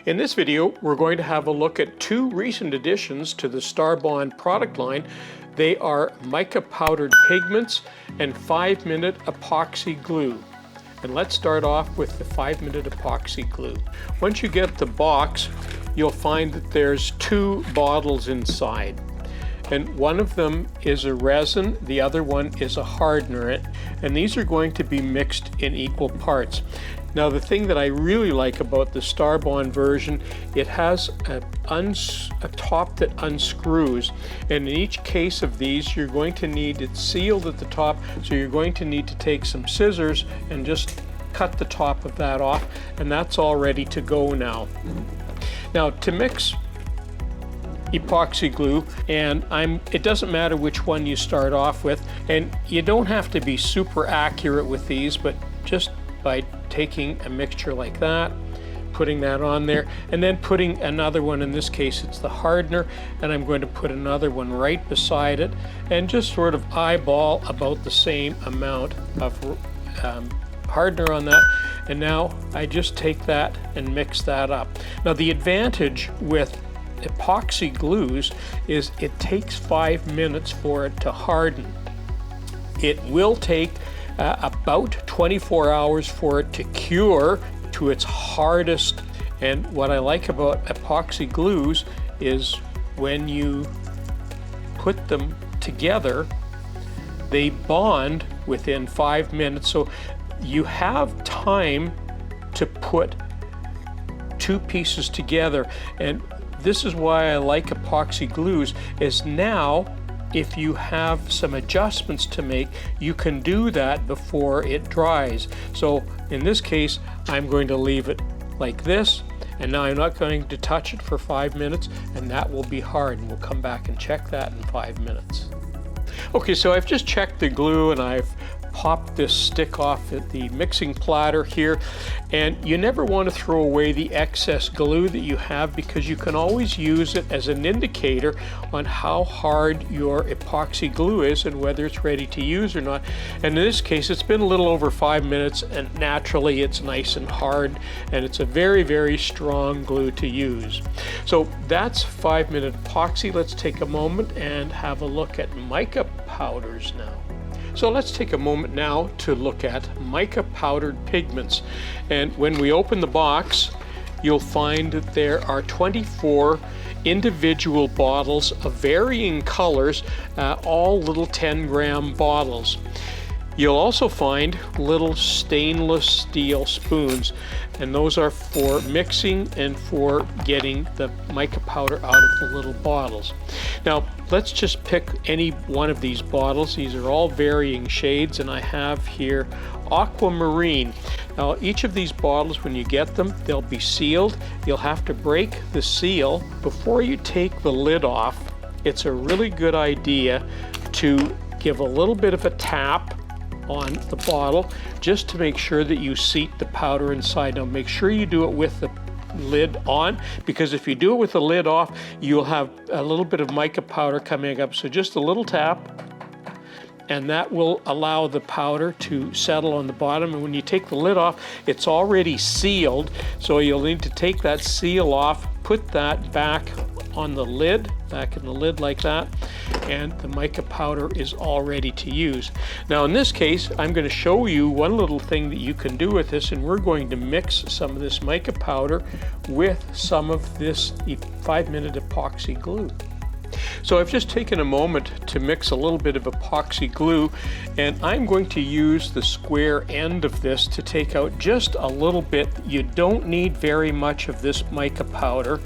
In this video, we're going to have a look at two recent additions to the Starbond product line. They are Mica Powdered Pigments and 5-minute Epoxy Glue. And let's start off with the 5-minute Epoxy Glue. Once you get the box, you'll find that there's two bottles inside. And one of them is a resin, the other one is a hardener. And these are going to be mixed in equal parts. Now the thing that I really like about the Starbond version, it has a top that unscrews. And in each case of these, you're going to need it sealed at the top, so you're going to need to take some scissors and just cut the top of that off, and that's all ready to go now. Now to mix epoxy glue, and it doesn't matter which one you start off with, and you don't have to be super accurate with these, but just by taking a mixture like that, putting that on there, and then putting another one, in this case it's the hardener, and I'm going to put another one right beside it, and just sort of eyeball about the same amount of hardener on that. And now I just take that and mix that up. Now the advantage with epoxy glues is it takes 5 minutes for it to harden. It will take about 24 hours for it to cure to its hardest. And what I like about epoxy glues is when you put them together, they bond within 5 minutes. So you have time to put two pieces together. And this is why I like epoxy glues, is now if you have some adjustments to make, you can do that before it dries. So in this case, I'm going to leave it like this, and now I'm not going to touch it for 5 minutes, and that will be hard, and we'll come back and check that in 5 minutes. Okay, so I've just checked the glue and I've popped this stick off at the mixing platter here, and you never want to throw away the excess glue that you have, because you can always use it as an indicator on how hard your epoxy glue is and whether it's ready to use or not. And in this case, it's been a little over 5 minutes, and naturally it's nice and hard, and it's a very, very strong glue to use. So that's 5-minute epoxy. Let's take a moment and have a look at mica powders now. So let's take a moment now to look at Mica Powdered Pigments. And when we open the box, you'll find that there are 24 individual bottles of varying colors, all little 10-gram bottles. You'll also find little stainless steel spoons, and those are for mixing and for getting the mica powder out of the little bottles. Now let's just pick any one of these bottles. These are all varying shades, and I have here aquamarine. Now each of these bottles, when you get them, they'll be sealed. You'll have to break the seal before you take the lid off. It's a really good idea to give a little bit of a tap on the bottle just to make sure that you seat the powder inside. Now make sure you do it with the lid on, because if you do it with the lid off, you'll have a little bit of mica powder coming up. So just a little tap, and that will allow the powder to settle on the bottom. And when you take the lid off, it's already sealed, so you'll need to take that seal off, put that back on the lid, back in the lid like that, and the mica powder is all ready to use. Now in this case, I'm going to show you one little thing that you can do with this, and we're going to mix some of this mica powder with some of this 5-minute epoxy glue. So I've just taken a moment to mix a little bit of epoxy glue, and I'm going to use the square end of this to take out just a little bit. You don't need very much of this mica powder,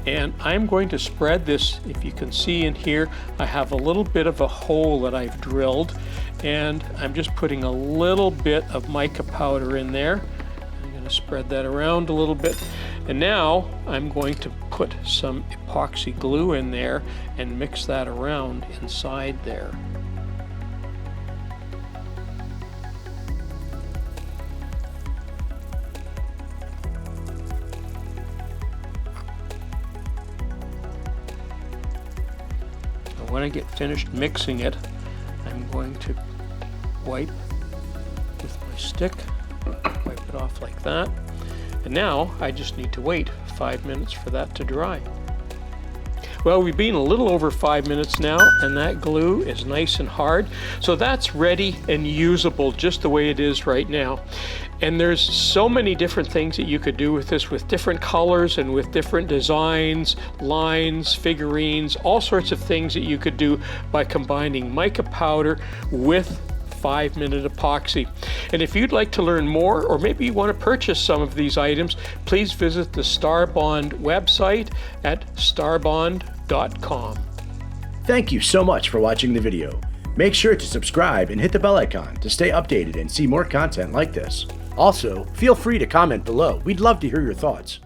and I'm going to spread this. If you can see in here, I have a little bit of a hole that I've drilled, and I'm just putting a little bit of mica powder in there. I'm going to spread that around a little bit, and now I'm going to put some epoxy glue in there and mix that around inside there. When I get finished mixing it, I'm going to wipe with my stick, wipe it off like that, And now I just need to wait 5 minutes for that to dry. Well, we've been a little over 5 minutes now, and that glue is nice and hard. So that's ready and usable just the way it is right now. And there's so many different things that you could do with this, with different colors and with different designs, lines, figurines, all sorts of things that you could do by combining mica powder with 5-minute epoxy. And if you'd like to learn more, or maybe you want to purchase some of these items, please visit the Starbond website at starbond.com. Thank you so much for watching the video. Make sure to subscribe and hit the bell icon to stay updated and see more content like this. Also, feel free to comment below. We'd love to hear your thoughts.